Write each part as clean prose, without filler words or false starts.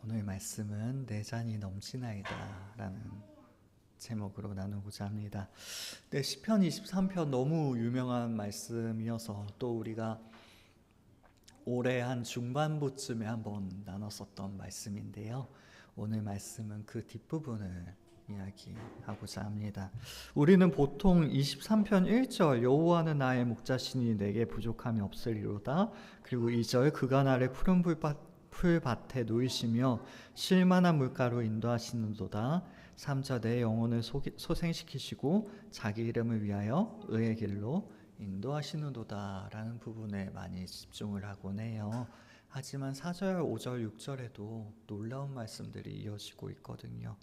오늘 말씀은 내 잔이 넘치나이다 라는 제목으로 나누고자 합니다. 네, 시편 23편 너무 유명한 말씀이어서 또 우리가 올해 한 중반부쯤에 한번 나눴었던 말씀인데요. 오늘 말씀은 그 뒷부분을 이야기하고자 합니다. 우리는 보통 23편 1절 여호와는 나의 목자시니 내게 부족함이 없으리로다, 그리고 2절 그가 나를 푸른 풀밭에 놓이시며 쉴만한 물가로 인도하시는도다, 3절 내 영혼을 소생시키시고 자기 이름을 위하여 의의 길로 인도하시는도다 라는 부분에 많이 집중을 하곤 해요. 하지만 4절, 5절, 6절에도 놀라운 말씀들이 이어지고 있거든요.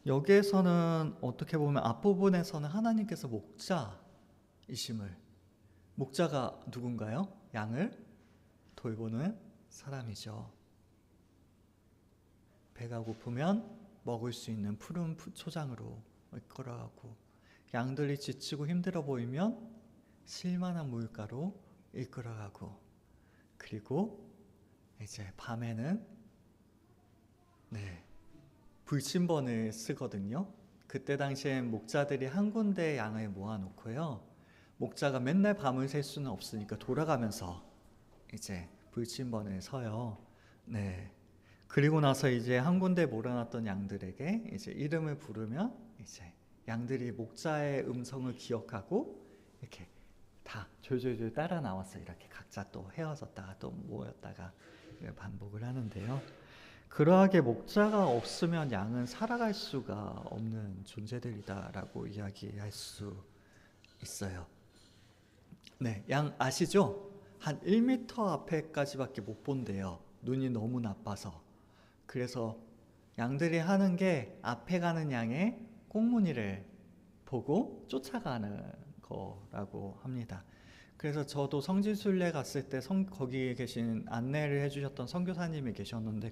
여기에서는 어떻게 보면 앞부분에서는 하나님께서 목자이심을, 목자가 누군가요? 양을 돌보는 사람이죠. 배가 고프면 먹을 수 있는 푸른 초장으로 이끌어가고, 양들이 지치고 힘들어 보이면 쉴만한 물가로 이끌어가고, 그리고 이제 밤에는 불침번을 쓰거든요. 그때 당시엔 목자들이 한 군데 양을 모아놓고요, 목자가 맨날 밤을 샐 수는 없으니까 돌아가면서 이제 불침번을 서요. 그리고 나서 이제 한 군데 몰아놨던 양들에게 이제 이름을 부르면 이제 양들이 목자의 음성을 기억하고 이렇게 다 졸졸졸 따라 나와서 이렇게 각자 또 헤어졌다가 또 모였다가 반복을 하는데요. 그러하게 목자가 없으면 양은 살아갈 수가 없는 존재들이다라고 이야기할 수 있어요. 양 아시죠? 한 1m 앞에까지밖에 못 본대요. 눈이 너무 나빠서. 그래서 양들이 하는 게 앞에 가는 양의 꽁무니를 보고 쫓아가는 거라고 합니다. 그래서 저도 성지순례 갔을 때 거기에 계신 안내를 해주셨던 선교사님이 계셨는데,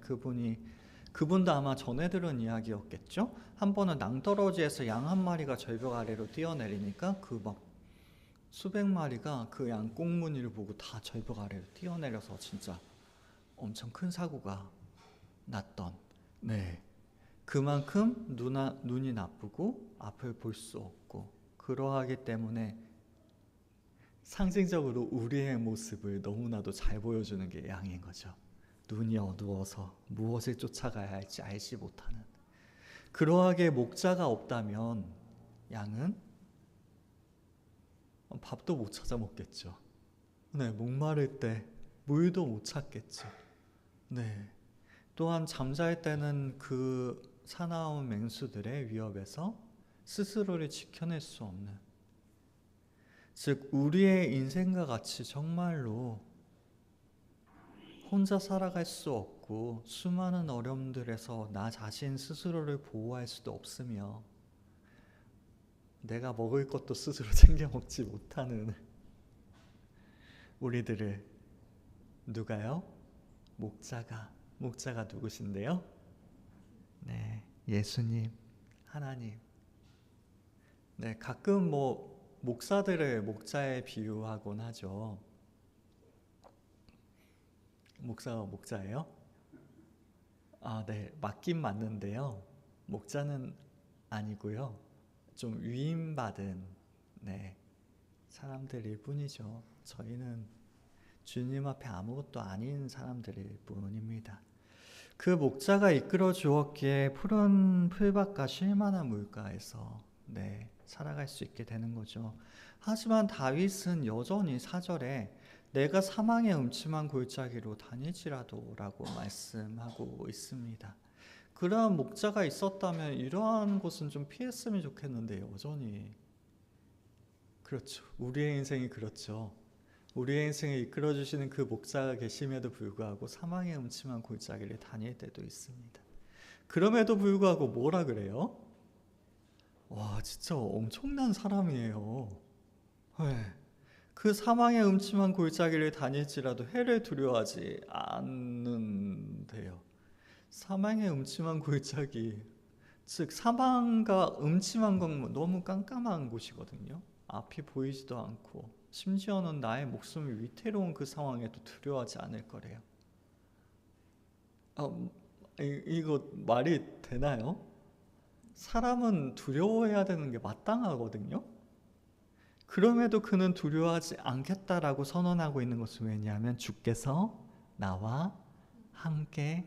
그분도 아마 전해 들은 이야기였겠죠? 한 번은 낭떠러지에서 양 한 마리가 절벽 아래로 뛰어내리니까 그 막 수백 마리가 그 양 꽁무니를 보고 다 절벽 아래로 뛰어내려서 진짜 엄청 큰 사고가 났던, 그만큼 눈이 나쁘고 앞을 볼 수 없고, 그러하기 때문에 상징적으로 우리의 모습을 너무나도 잘 보여주는 게 양인 거죠. 눈이 어두워서 무엇을 쫓아가야 할지 알지 못하는. 그러하게 목자가 없다면 양은 밥도 못 찾아 먹겠죠. 목마를 때 물도 못 찾겠죠. 또한 잠잘 때는 그 사나운 맹수들의 위협에서 스스로를 지켜낼 수 없는, 즉 우리의 인생과 같이 정말로 혼자 살아갈 수 없고 수많은 어려움들에서 나 자신 스스로를 보호할 수도 없으며 내가 먹을 것도 스스로 챙겨 먹지 못하는 우리들을 누가요? 목자가 누구신데요? 예수님, 하나님. 가끔 목사들을 목자에 비유하곤 하죠. 목사가 목자예요? 맞긴 맞는데요. 목자는 아니고요. 좀 위임받은 사람들일 뿐이죠. 저희는 주님 앞에 아무것도 아닌 사람들일 뿐입니다. 그 목자가 이끌어 주었기에 푸른 풀밭과 쉴만한 물가에서 살아갈 수 있게 되는 거죠. 하지만 다윗은 여전히 4절에 내가 사망의 음침한 골짜기로 다닐지라도 라고 말씀하고 있습니다. 그러한 목자가 있었다면 이러한 곳은 좀 피했으면 좋겠는데 여전히 그렇죠. 우리의 인생이 그렇죠. 우리의 인생을 이끌어주시는 그 목자가 계심에도 불구하고 사망의 음침한 골짜기를 다닐 때도 있습니다. 그럼에도 불구하고 뭐라 그래요? 와, 진짜 엄청난 사람이에요. 그 사망의 음침한 골짜기를 다닐지라도 해를 두려워하지 않는데요. 사망의 음침한 골짜기, 즉 사망과 음침한 건 너무 깜깜한 곳이거든요. 앞이 보이지도 않고 심지어는 나의 목숨이 위태로운 그 상황에도 두려워하지 않을 거래요. 이거 말이 되나요? 사람은 두려워해야 되는 게 마땅하거든요. 그럼에도 그는 두려워하지 않겠다라고 선언하고 있는 것은 왜냐하면 주께서 나와 함께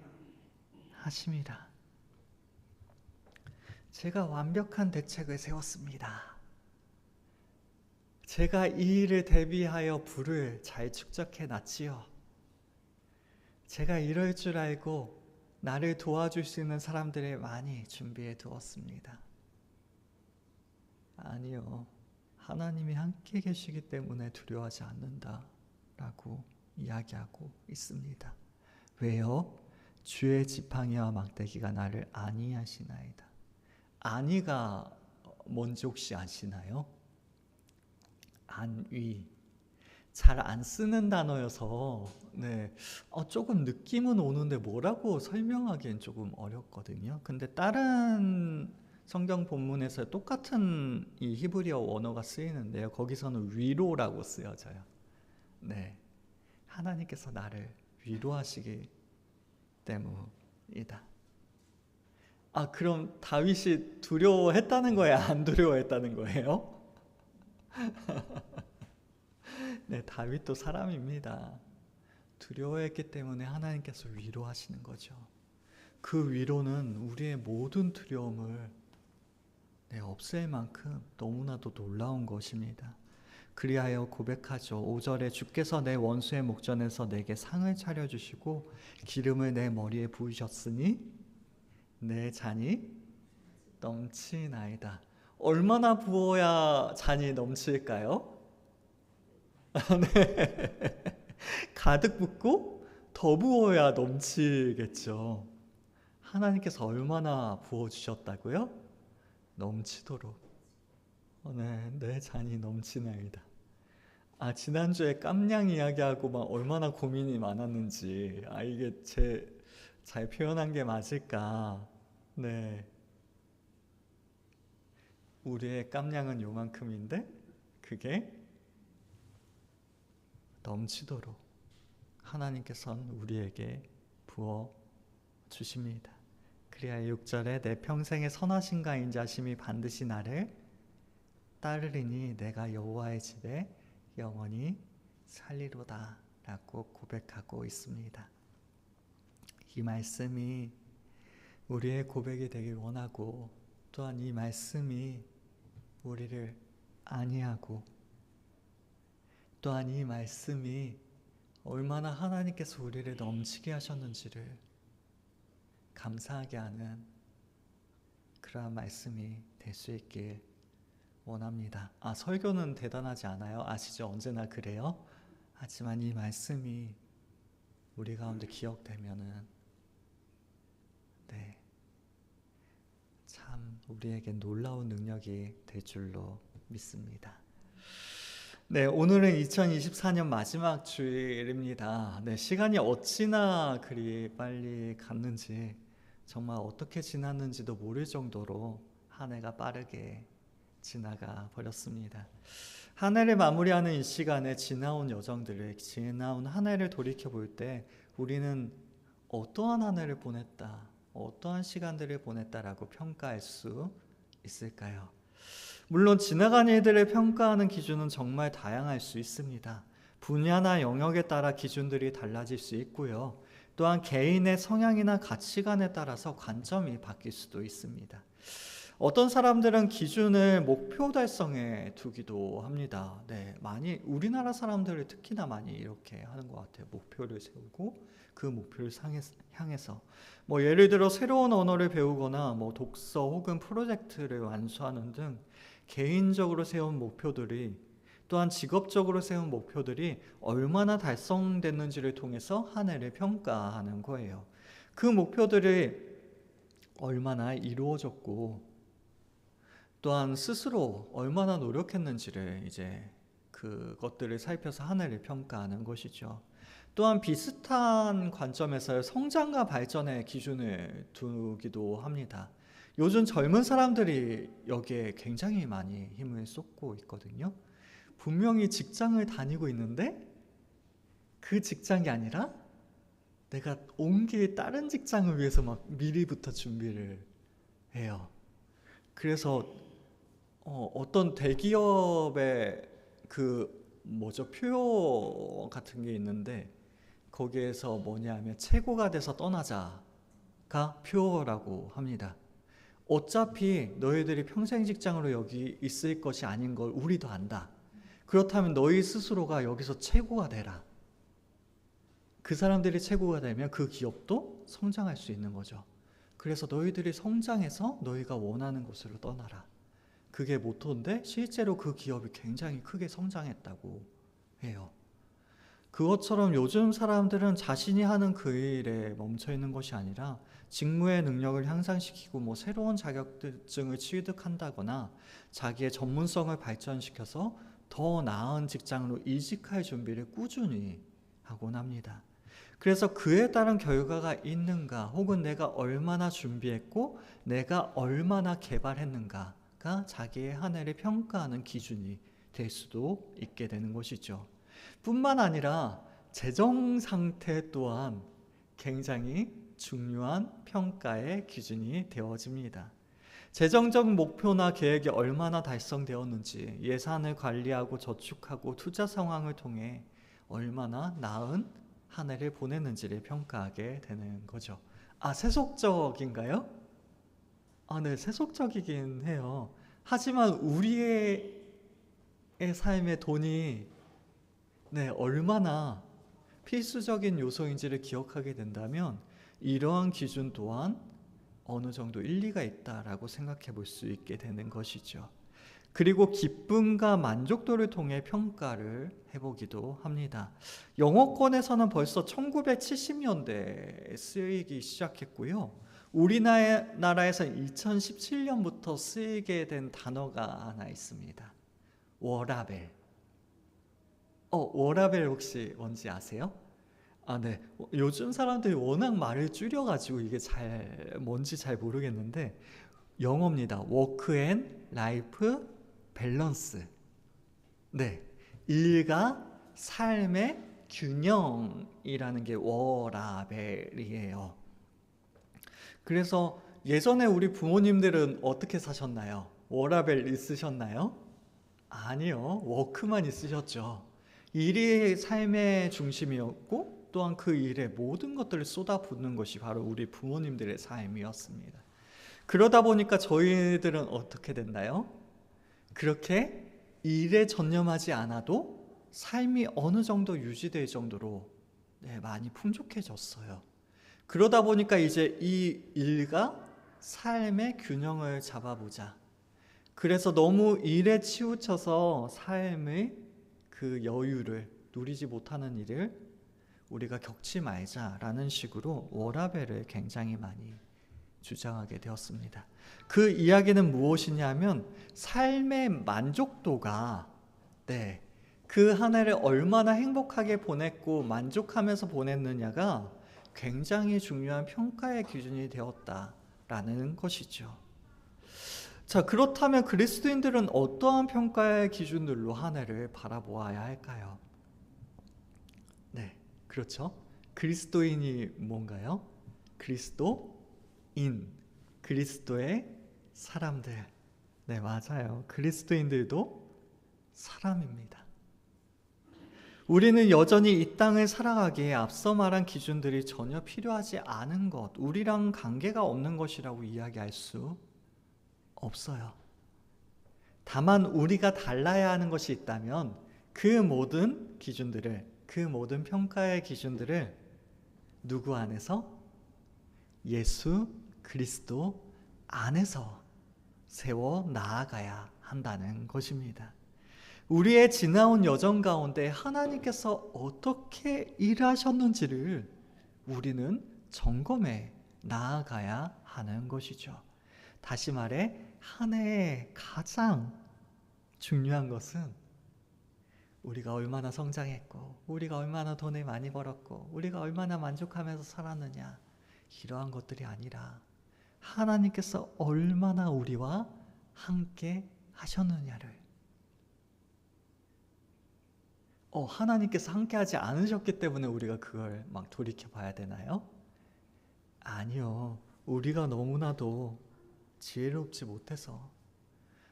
하심이라. 제가 완벽한 대책을 세웠습니다. 제가 이 일을 대비하여 불을 잘 축적해 놨지요. 제가 이럴 줄 알고 나를 도와줄 수 있는 사람들을 많이 준비해 두었습니다. 아니요. 하나님이 함께 계시기 때문에 두려워하지 않는다라고 이야기하고 있습니다. 왜요? 주의 지팡이와 막대기가 나를 안위하시나이다. 안위가 뭔지 혹시 아시나요? 안위. 잘 안 쓰는 단어여서 조금 느낌은 오는데 뭐라고 설명하기엔 조금 어렵거든요. 근데 다른 성경 본문에서 똑같은 이 히브리어 원어가 쓰이는데요. 거기서는 위로라고 쓰여져요. 네, 하나님께서 나를 위로하시기 때문이다. 그럼 다윗이 두려워했다는 거예요? 안 두려워했다는 거예요? 네, 다윗도 사람입니다. 두려워했기 때문에 하나님께서 위로하시는 거죠. 그 위로는 우리의 모든 두려움을 없앨 만큼 너무나도 놀라운 것입니다. 그리하여 고백하죠. 5절에 주께서 내 원수의 목전에서 내게 상을 차려주시고 기름을 내 머리에 부으셨으니 내 잔이 넘치나이다. 얼마나 부어야 잔이 넘칠까요? 네. 가득 붓고 더 부어야 넘치겠죠. 하나님께서 얼마나 부어주셨다고요? 넘치도록. 내 잔이 넘치나이다. 지난주에 깜냥 이야기하고 막 얼마나 고민이 많았는지, 이게 잘 표현한 게 맞을까? 네. 우리의 깜냥은 요만큼인데, 그게 넘치도록 하나님께서는 우리에게 부어 주십니다. 그리하여 6절에 내 평생의 선하신가 인자심이 반드시 나를 따르리니 내가 여호와의 집에 영원히 살리로다 라고 고백하고 있습니다. 이 말씀이 우리의 고백이 되길 원하고, 또한 이 말씀이 우리를 안위하고, 또한 이 말씀이 얼마나 하나님께서 우리를 넘치게 하셨는지를 감사하게 하는 그러한 말씀이 될 수 있길 원합니다. 설교는 대단하지 않아요. 아시죠? 언제나 그래요. 하지만 이 말씀이 우리 가운데 기억되면은 참 우리에게 놀라운 능력이 될 줄로 믿습니다. 오늘은 2024년 마지막 주일입니다. 시간이 어찌나 그리 빨리 갔는지, 정말 어떻게 지났는지도 모를 정도로 한 해가 빠르게 지나가 버렸습니다. 한 해를 마무리하는 이 시간에 지나온 여정들을, 지나온 한 해를 돌이켜 볼 때 우리는 어떠한 한 해를 보냈다, 어떠한 시간들을 보냈다라고 평가할 수 있을까요? 물론 지나간 일들을 평가하는 기준은 정말 다양할 수 있습니다. 분야나 영역에 따라 기준들이 달라질 수 있고요. 또한 개인의 성향이나 가치관에 따라서 관점이 바뀔 수도 있습니다. 어떤 사람들은 기준을 목표 달성에 두기도 합니다. 많이 우리나라 사람들을 특히나 많이 이렇게 하는 것 같아요. 목표를 세우고 그 목표를 향해서 예를 들어 새로운 언어를 배우거나 독서 혹은 프로젝트를 완수하는 등 개인적으로 세운 목표들이, 또한 직업적으로 세운 목표들이 얼마나 달성됐는지를 통해서 한 해를 평가하는 거예요. 그 목표들이 얼마나 이루어졌고, 또한 스스로 얼마나 노력했는지를 그것들을 살펴서 한 해를 평가하는 것이죠. 또한 비슷한 관점에서 성장과 발전의 기준을 두기도 합니다. 요즘 젊은 사람들이 여기에 굉장히 많이 힘을 쏟고 있거든요. 분명히 직장을 다니고 있는데 그 직장이 아니라 내가 옮길 다른 직장을 위해서 막 미리부터 준비를 해요. 그래서 어떤 대기업의 표어 같은 게 있는데 거기에서 뭐냐면 최고가 돼서 떠나자가 표어라고 합니다. 어차피 너희들이 평생 직장으로 여기 있을 것이 아닌 걸 우리도 안다. 그렇다면 너희 스스로가 여기서 최고가 되라. 그 사람들이 최고가 되면 그 기업도 성장할 수 있는 거죠. 그래서 너희들이 성장해서 너희가 원하는 곳으로 떠나라. 그게 모토인데 실제로 그 기업이 굉장히 크게 성장했다고 해요. 그것처럼 요즘 사람들은 자신이 하는 그 일에 멈춰 있는 것이 아니라 직무의 능력을 향상시키고 새로운 자격증을 취득한다거나 자기의 전문성을 발전시켜서 더 나은 직장으로 이직할 준비를 꾸준히 하곤 합니다. 그래서 그에 따른 결과가 있는가, 혹은 내가 얼마나 준비했고 내가 얼마나 개발했는가가 자기의 한 해를 평가하는 기준이 될 수도 있게 되는 것이죠. 뿐만 아니라 재정 상태 또한 굉장히 중요한 평가의 기준이 되어집니다. 재정적 목표나 계획이 얼마나 달성되었는지, 예산을 관리하고 저축하고 투자 상황을 통해 얼마나 나은 한 해를 보냈는지를 평가하게 되는 거죠. 세속적인가요? 네, 세속적이긴 해요. 하지만 우리의 삶의 돈이 얼마나 필수적인 요소인지를 기억하게 된다면 이러한 기준 또한 어느 정도 일리가 있다라고 생각해 볼 수 있게 되는 것이죠. 그리고 기쁨과 만족도를 통해 평가를 해보기도 합니다. 영어권에서는 벌써 1970년대에 쓰이기 시작했고요. 우리나라에서는 2017년부터 쓰이게 된 단어가 하나 있습니다. 워라밸. 워라밸 혹시 뭔지 아세요? 네. 요즘 사람들이 워낙 말을 줄여가지고 이게 뭔지 잘 모르겠는데 영어입니다. 워크 앤 라이프 밸런스. 네. 일과 삶의 균형이라는 게 워라밸이에요. 그래서 예전에 우리 부모님들은 어떻게 사셨나요? 워라밸 있으셨나요? 아니요. 워크만 있으셨죠. 일이 삶의 중심이었고 또한 그 일에 모든 것들을 쏟아붓는 것이 바로 우리 부모님들의 삶이었습니다. 그러다 보니까 저희들은 어떻게 됐나요? 그렇게 일에 전념하지 않아도 삶이 어느 정도 유지될 정도로 많이 풍족해졌어요. 그러다 보니까 이제 이 일과 삶의 균형을 잡아보자. 그래서 너무 일에 치우쳐서 삶의 그 여유를 누리지 못하는 일을 우리가 겪지 말자라는 식으로 워라밸을 굉장히 많이 주장하게 되었습니다. 그 이야기는 무엇이냐면 삶의 만족도가 그 한 해를 얼마나 행복하게 보냈고 만족하면서 보냈느냐가 굉장히 중요한 평가의 기준이 되었다라는 것이죠. 자, 그렇다면 그리스도인들은 어떠한 평가의 기준들로 한 해를 바라보아야 할까요? 네, 그렇죠. 그리스도인이 뭔가요? 그리스도인, 그리스도의 사람들. 네, 맞아요. 그리스도인들도 사람입니다. 우리는 여전히 이 땅을 살아가기에 앞서 말한 기준들이 전혀 필요하지 않은 것, 우리랑 관계가 없는 것이라고 이야기할 수 없어요. 다만 우리가 달라야 하는 것이 있다면 그 모든 기준들을, 그 모든 평가의 기준들을 누구 안에서? 예수 그리스도 안에서 세워 나아가야 한다는 것입니다. 우리의 지나온 여정 가운데 하나님께서 어떻게 일하셨는지를 우리는 점검해 나아가야 하는 것이죠. 다시 말해 한 해의 가장 중요한 것은 우리가 얼마나 성장했고 우리가 얼마나 돈을 많이 벌었고 우리가 얼마나 만족하면서 살았느냐, 이러한 것들이 아니라 하나님께서 얼마나 우리와 함께 하셨느냐를, 하나님께서 함께하지 않으셨기 때문에 우리가 그걸 막 돌이켜 봐야 되나요? 아니요. 우리가 너무나도 지혜롭지 못해서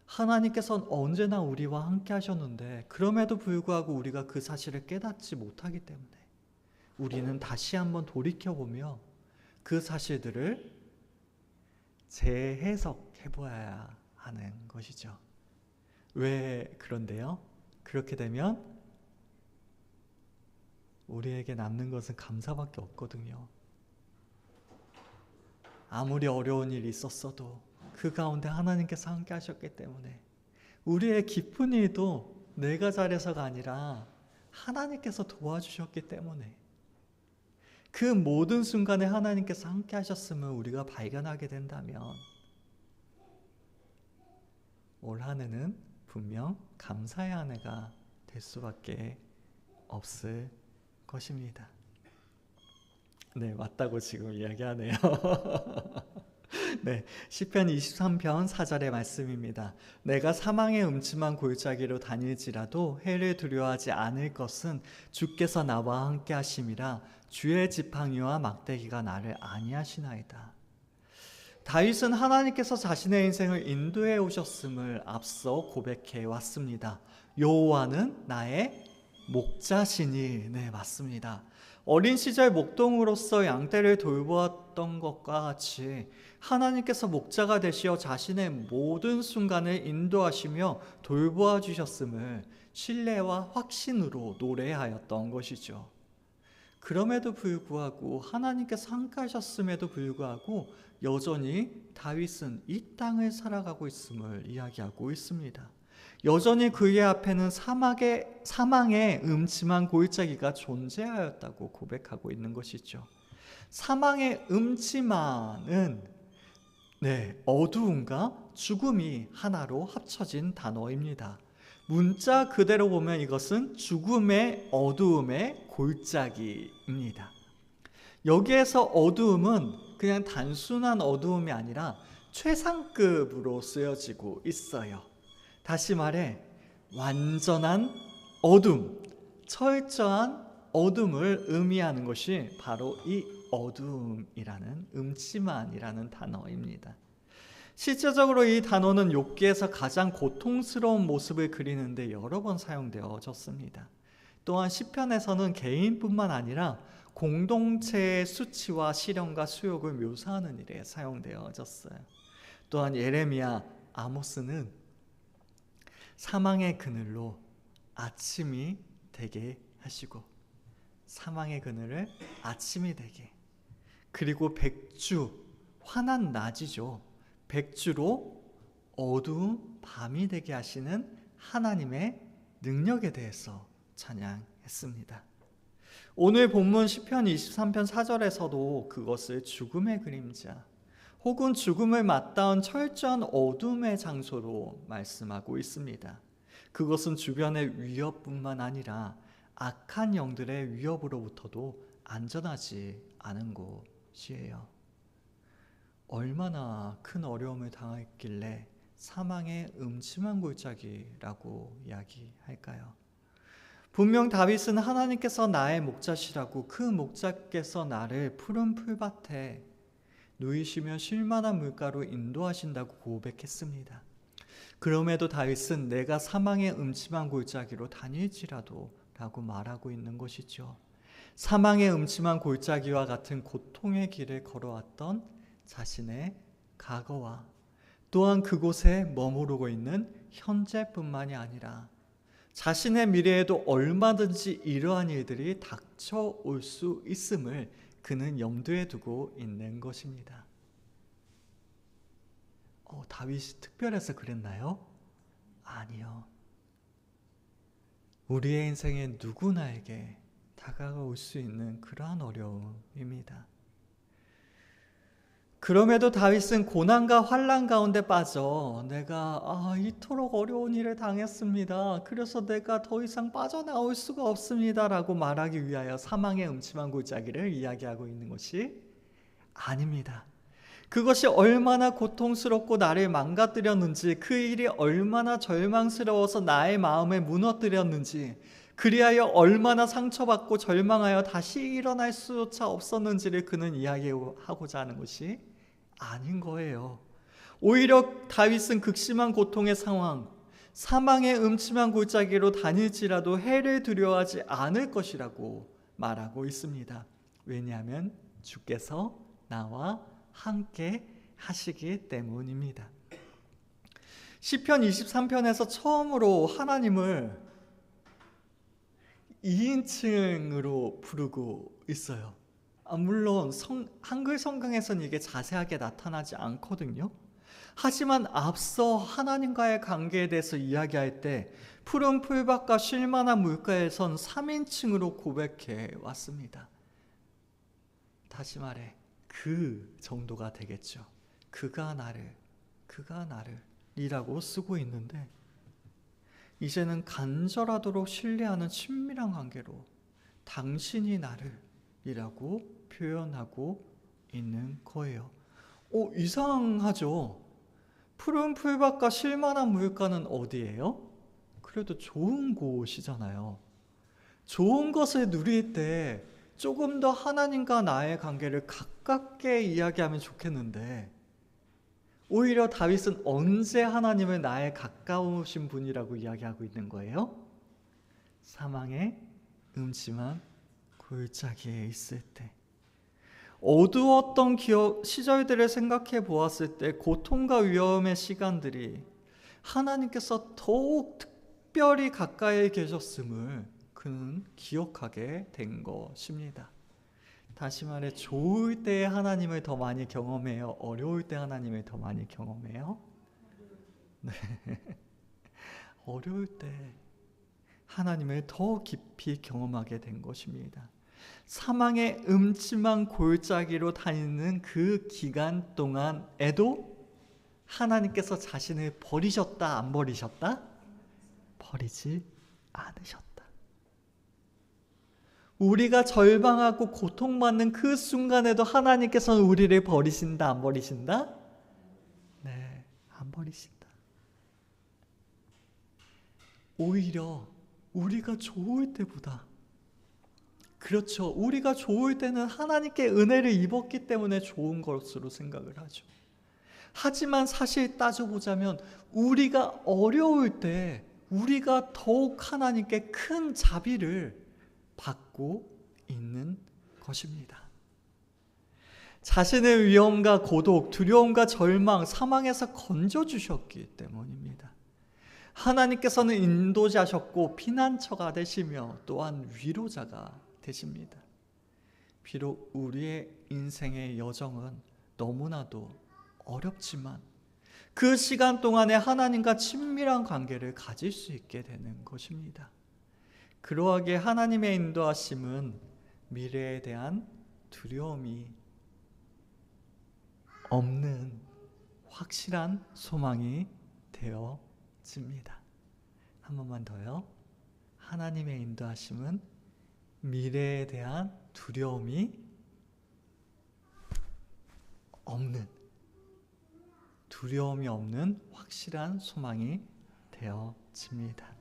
하나님께서는 언제나 우리와 함께 하셨는데 그럼에도 불구하고 우리가 그 사실을 깨닫지 못하기 때문에 우리는 다시 한번 돌이켜보며 그 사실들을 재해석해 보아야 하는 것이죠. 왜 그런데요? 그렇게 되면 우리에게 남는 것은 감사밖에 없거든요. 아무리 어려운 일이 있었어도 그 가운데 하나님께서 함께 하셨기 때문에 우리의 기쁜 일도 내가 잘해서가 아니라 하나님께서 도와주셨기 때문에 그 모든 순간에 하나님께서 함께 하셨음을 우리가 발견하게 된다면 올 한 해는 분명 감사의 한 해가 될 수밖에 없을 것입니다. 네, 맞다고 지금 이야기하네요. 네, 시편 23편 4절의 말씀입니다. 내가 사망의 음침한 골짜기로 다닐지라도 해를 두려워하지 않을 것은 주께서 나와 함께 하심이라. 주의 지팡이와 막대기가 나를 안위하시나이다. 다윗은 하나님께서 자신의 인생을 인도해 오셨음을 앞서 고백해 왔습니다. 여호와는 나의 목자시니. 네, 맞습니다. 어린 시절 목동으로서 양떼를 돌보았던 것과 같이 하나님께서 목자가 되시어 자신의 모든 순간을 인도하시며 돌보아 주셨음을 신뢰와 확신으로 노래하였던 것이죠. 그럼에도 불구하고 하나님께서 함께 하셨음에도 불구하고 여전히 다윗은 이 땅을 살아가고 있음을 이야기하고 있습니다. 여전히 그의 앞에는 사망의 음침한 골짜기가 존재하였다고 고백하고 있는 것이죠. 사망의 음침한은 어두움과 죽음이 하나로 합쳐진 단어입니다. 문자 그대로 보면 이것은 죽음의 어두움의 골짜기입니다. 여기에서 어두움은 그냥 단순한 어두움이 아니라 최상급으로 쓰여지고 있어요. 다시 말해 완전한 어둠, 철저한 어둠을 의미하는 것이 바로 이 어두움이라는 음침한이라는 단어입니다. 실제적으로 이 단어는 욥기에서 가장 고통스러운 모습을 그리는데 여러 번 사용되어졌습니다. 또한 시편에서는 개인뿐만 아니라 공동체의 수치와 시련과 수욕을 묘사하는 일에 사용되어졌어요. 또한 예레미야, 아모스는 사망의 그늘로 아침이 되게 하시고 사망의 그늘을 아침이 되게, 그리고 백주, 환한 낮이죠. 백주로 어두운 밤이 되게 하시는 하나님의 능력에 대해서 찬양했습니다. 오늘 본문 시편 23편 4절에서도 그것을 죽음의 그림자 혹은 죽음을 맞닿은 철저한 어둠의 장소로 말씀하고 있습니다. 그것은 주변의 위협뿐만 아니라 악한 영들의 위협으로부터도 안전하지 않은 곳이에요. 얼마나 큰 어려움을 당했길래 사망의 음침한 골짜기라고 이야기할까요? 분명 다윗은 하나님께서 나의 목자시라고 그 목자께서 나를 푸른 풀밭에 누이시며 쉴만한 물가로 인도하신다고 고백했습니다. 그럼에도 다윗은 내가 사망의 음침한 골짜기로 다닐지라도 라고 말하고 있는 것이죠. 사망의 음침한 골짜기와 같은 고통의 길을 걸어왔던 자신의 과거와 또한 그곳에 머무르고 있는 현재뿐만이 아니라 자신의 미래에도 얼마든지 이러한 일들이 닥쳐올 수 있음을 그는 염두에 두고 있는 것입니다. 다윗이 특별해서 그랬나요? 아니요. 우리의 인생에 누구나에게 다가올 수 있는 그러한 어려움입니다. 그럼에도 다윗은 고난과 환난 가운데 빠져 내가 이토록 어려운 일을 당했습니다. 그래서 내가 더 이상 빠져나올 수가 없습니다 라고 말하기 위하여 사망의 음침한 골짜기를 이야기하고 있는 것이 아닙니다. 그것이 얼마나 고통스럽고 나를 망가뜨렸는지, 그 일이 얼마나 절망스러워서 나의 마음을 무너뜨렸는지, 그리하여 얼마나 상처받고 절망하여 다시 일어날 수조차 없었는지를 그는 이야기하고자 하는 것이 아닌 거예요. 오히려 다윗은 극심한 고통의 상황, 사망의 음침한 골짜기로 다닐지라도 해를 두려워하지 않을 것이라고 말하고 있습니다. 왜냐하면 주께서 나와 함께 하시기 때문입니다. 시편 23편에서 처음으로 하나님을 2인칭으로 부르고 있어요. 물론 한글 성경에서는 이게 자세하게 나타나지 않거든요. 하지만 앞서 하나님과의 관계에 대해서 이야기할 때 푸른 풀밭과 쉴만한 물가에선 3인칭으로 고백해 왔습니다. 다시 말해 그 정도가 되겠죠. 그가 나를 이라고 쓰고 있는데 이제는 간절하도록 신뢰하는 친밀한 관계로 당신이 나를 이라고 표현하고 있는 거예요. 이상하죠? 푸른 풀밭과 쉴만한 물가는 어디예요? 그래도 좋은 곳이잖아요. 좋은 것을 누릴 때 조금 더 하나님과 나의 관계를 가깝게 이야기하면 좋겠는데 오히려 다윗은 언제 하나님을 나의 가까우신 분이라고 이야기하고 있는 거예요? 사망의 음침한 골짜기에 있을 때, 어두웠던 시절들을 생각해 보았을 때 고통과 위험의 시간들이 하나님께서 더욱 특별히 가까이 계셨음을 그는 기억하게 된 것입니다. 다시 말해 좋을 때 하나님을 더 많이 경험해요? 어려울 때 하나님을 더 많이 경험해요? 네. 어려울 때 하나님을 더 깊이 경험하게 된 것입니다. 사망의 음침한 골짜기로 다니는 그 기간 동안에도 하나님께서 자신을 버리셨다, 안 버리셨다? 버리지 않으셨다. 우리가 절망하고 고통받는 그 순간에도 하나님께서는 우리를 버리신다, 안 버리신다? 네, 안 버리신다. 오히려 우리가 좋을 때보다, 그렇죠, 우리가 좋을 때는 하나님께 은혜를 입었기 때문에 좋은 것으로 생각을 하죠. 하지만 사실 따져보자면 우리가 어려울 때 우리가 더욱 하나님께 큰 자비를 받고 있는 것입니다. 자신의 위험과 고독, 두려움과 절망, 사망에서 건져주셨기 때문입니다. 하나님께서는 인도자셨고 피난처가 되시며 또한 위로자가 되십니다. 비록 우리의 인생의 여정은 너무나도 어렵지만 그 시간 동안에 하나님과 친밀한 관계를 가질 수 있게 되는 것입니다. 그러하기에 하나님의 인도하심은 미래에 대한 두려움이 없는 확실한 소망이 되어집니다. 한 번만 더요. 하나님의 인도하심은 미래에 대한 두려움이 없는 확실한 소망이 되어집니다.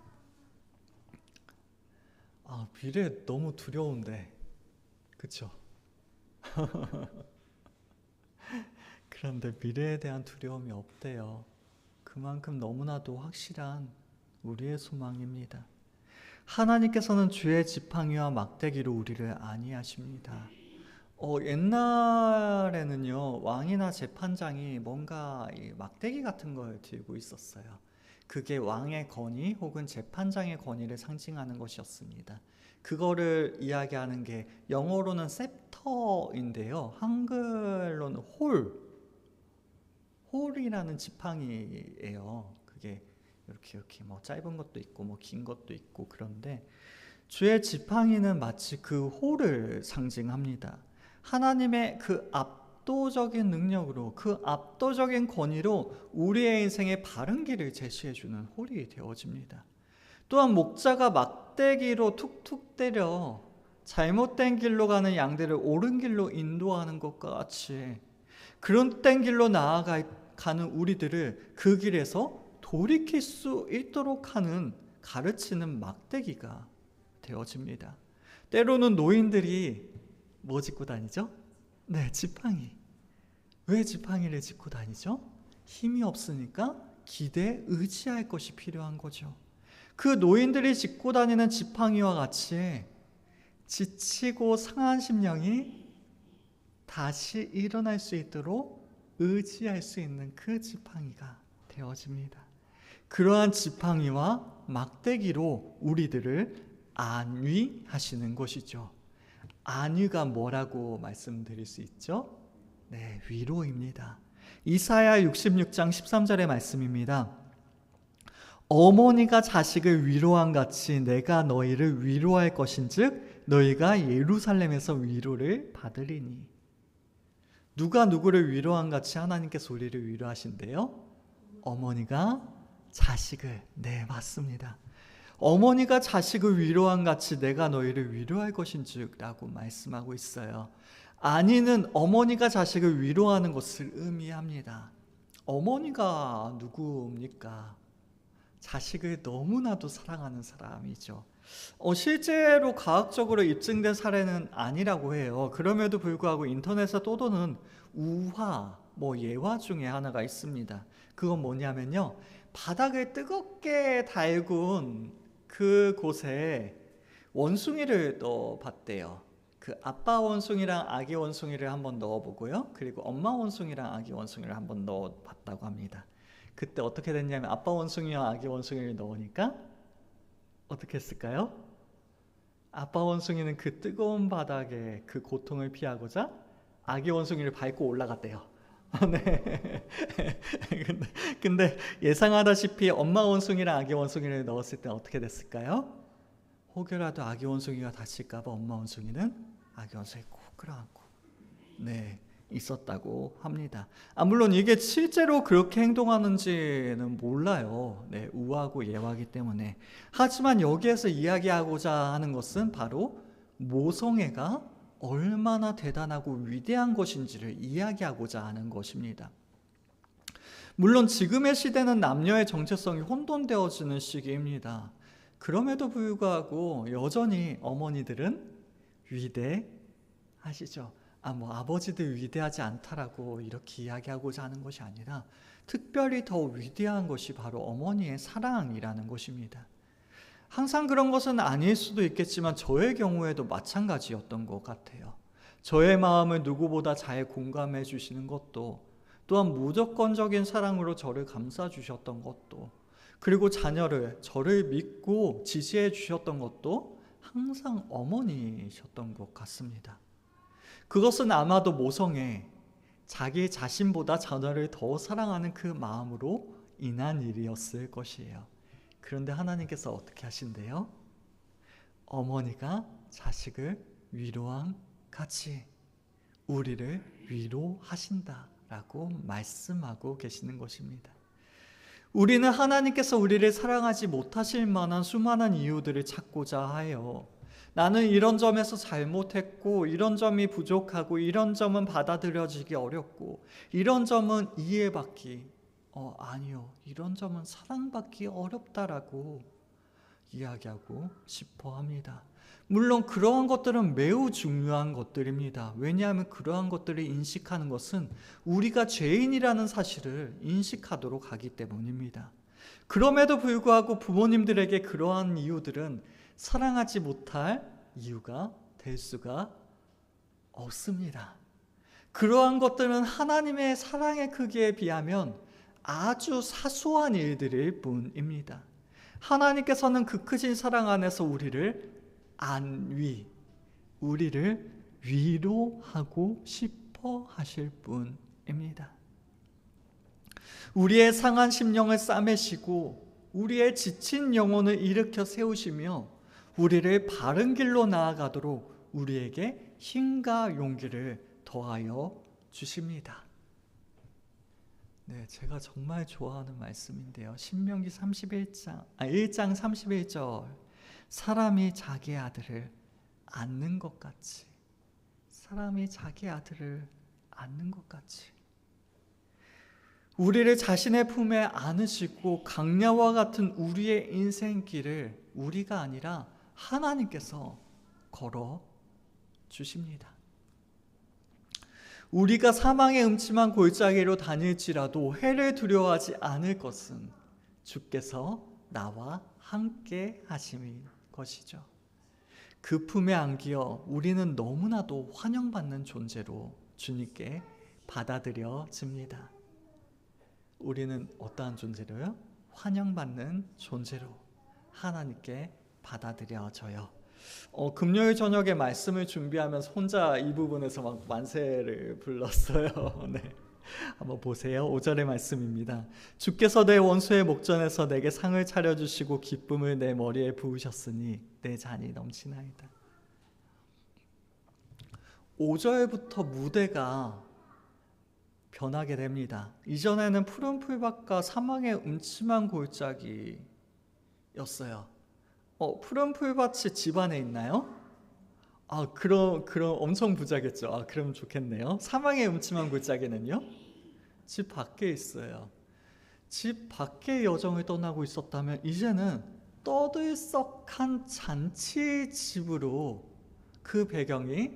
미래 너무 두려운데, 그렇죠? 그런데 미래에 대한 두려움이 없대요. 그만큼 너무나도 확실한 우리의 소망입니다. 하나님께서는 주의 지팡이와 막대기로 우리를 안위하십니다. 옛날에는요, 왕이나 재판장이 뭔가 이 막대기 같은 걸 들고 있었어요. 그게 왕의 권위 혹은 재판장의 권위를 상징하는 것이었습니다. 그거를 이야기하는 게 영어로는 셉터인데요, 한글로는 홀이라는 지팡이예요. 그게 이렇게 뭐 짧은 것도 있고 뭐 긴 것도 있고, 그런데 주의 지팡이는 마치 그 홀을 상징합니다. 하나님의 그 압도적인 능력으로, 그 압도적인 권위로 우리의 인생의 바른 길을 제시해주는 홀이 되어집니다. 또한 목자가 막대기로 툭툭 때려 잘못된 길로 가는 양들을 옳은 길로 인도하는 것과 같이 그런 땐 길로 나아가는 우리들을 그 길에서 돌이킬 수 있도록 하는, 가르치는 막대기가 되어집니다. 때로는 노인들이 뭐 짚고 다니죠? 네, 지팡이. 왜 지팡이를 짚고 다니죠? 힘이 없으니까 기대에 의지할 것이 필요한 거죠. 그 노인들이 짚고 다니는 지팡이와 같이 지치고 상한 심령이 다시 일어날 수 있도록 의지할 수 있는 그 지팡이가 되어집니다. 그러한 지팡이와 막대기로 우리들을 안위하시는 것이죠. 안위가 뭐라고 말씀드릴 수 있죠? 네, 위로입니다. 이사야 66장 13절의 말씀입니다. 어머니가 자식을 위로한 같이 내가 너희를 위로할 것인즉 너희가 예루살렘에서 위로를 받으리니. 누가 누구를 위로한 같이 하나님께서 우리를 위로하신대요? 어머니가 자식을. 네, 맞습니다. 어머니가 자식을 위로한 같이 내가 너희를 위로할 것인즉 라고 말씀하고 있어요. 아니는 어머니가 자식을 위로하는 것을 의미합니다. 어머니가 누구입니까? 자식을 너무나도 사랑하는 사람이죠. 실제로 과학적으로 입증된 사례는 아니라고 해요. 그럼에도 불구하고 인터넷에 떠도는 우화, 예화 중에 하나가 있습니다. 그건 뭐냐면요, 바닥을 뜨겁게 달군 그곳에 원숭이를 넣어봤대요. 그 아빠 원숭이랑 아기 원숭이를 한번 넣어보고요, 그리고 엄마 원숭이랑 아기 원숭이를 한번 넣어봤다고 합니다. 그때 어떻게 됐냐면 아빠 원숭이와 아기 원숭이를 넣으니까 어떻게 했을까요? 아빠 원숭이는 그 뜨거운 바닥에 그 고통을 피하고자 아기 원숭이를 밟고 올라갔대요. 네. 근데 예상하다시피 엄마 원숭이랑 아기 원숭이를 넣었을 때 어떻게 됐을까요? 혹여라도 아기 원숭이가 다칠까봐 엄마 원숭이는 아기 원숭이 꼭 끌어안고 있었다고 합니다. 물론 이게 실제로 그렇게 행동하는지는 몰라요. 우화고 예화이기 때문에. 하지만 여기에서 이야기하고자 하는 것은 바로 모성애가 얼마나 대단하고 위대한 것인지를 이야기하고자 하는 것입니다. 물론 지금의 시대는 남녀의 정체성이 혼돈되어지는 시기입니다. 그럼에도 불구하고 여전히 어머니들은 위대하시죠. 아버지들 위대하지 않다라고 이렇게 이야기하고자 하는 것이 아니라 특별히 더 위대한 것이 바로 어머니의 사랑이라는 것입니다. 항상 그런 것은 아닐 수도 있겠지만 저의 경우에도 마찬가지였던 것 같아요. 저의 마음을 누구보다 잘 공감해 주시는 것도, 또한 무조건적인 사랑으로 저를 감싸 주셨던 것도, 그리고 저를 믿고 지지해 주셨던 것도 항상 어머니셨던 것 같습니다. 그것은 아마도 모성애, 자기 자신보다 자녀를 더 사랑하는 그 마음으로 인한 일이었을 것이에요. 그런데 하나님께서 어떻게 하신대요? 어머니가 자식을 위로한 같이 우리를 위로하신다라고 말씀하고 계시는 것입니다. 우리는 하나님께서 우리를 사랑하지 못하실 만한 수많은 이유들을 찾고자 해요. 나는 이런 점에서 잘못했고, 이런 점이 부족하고, 이런 점은 받아들여지기 어렵고, 이런 점은 이해받기, 아니요, 이런 점은 사랑받기 어렵다라고 이야기하고 싶어 합니다. 물론 그러한 것들은 매우 중요한 것들입니다. 왜냐하면 그러한 것들을 인식하는 것은 우리가 죄인이라는 사실을 인식하도록 하기 때문입니다. 그럼에도 불구하고 부모님들에게 그러한 이유들은 사랑하지 못할 이유가 될 수가 없습니다. 그러한 것들은 하나님의 사랑의 크기에 비하면 아주 사소한 일들일 뿐입니다. 하나님께서는 그 크신 사랑 안에서 우리를 우리를 위로하고 싶어 하실 뿐입니다. 우리의 상한 심령을 싸매시고 우리의 지친 영혼을 일으켜 세우시며 우리를 바른 길로 나아가도록 우리에게 힘과 용기를 더하여 주십니다. 제가 정말 좋아하는 말씀인데요. 신명기 1장 31절. 사람이 자기 아들을 안는 것 같이, 사람이 자기 아들을 안는 것 같이 우리를 자신의 품에 안으시고 강야와 같은 우리의 인생길을 우리가 아니라 하나님께서 걸어 주십니다. 우리가 사망의 음침한 골짜기로 다닐지라도 해를 두려워하지 않을 것은 주께서 나와 함께 하심인 것이죠. 그 품에 안기어 우리는 너무나도 환영받는 존재로 주님께 받아들여집니다. 우리는 어떠한 존재로요? 환영받는 존재로 하나님께 받아들여져요. 금요일 저녁에 말씀을 준비하면서 혼자 이 부분에서 막 만세를 불렀어요. 네. 한번 보세요. 5절의 말씀입니다. 주께서 내 원수의 목전에서 내게 상을 차려주시고 기쁨을 내 머리에 부으셨으니 내 잔이 넘치나이다. 5절부터 무대가 변하게 됩니다. 이전에는 푸른 풀밭과 사막의 음침한 골짜기였어요. 푸른 풀밭이 집 안에 있나요? 그럼 엄청 부자겠죠. 그럼 좋겠네요. 사막의 음침한 골짜기는요? 집 밖에 있어요. 집 밖의 여정을 떠나고 있었다면 이제는 떠들썩한 잔치집으로 그 배경이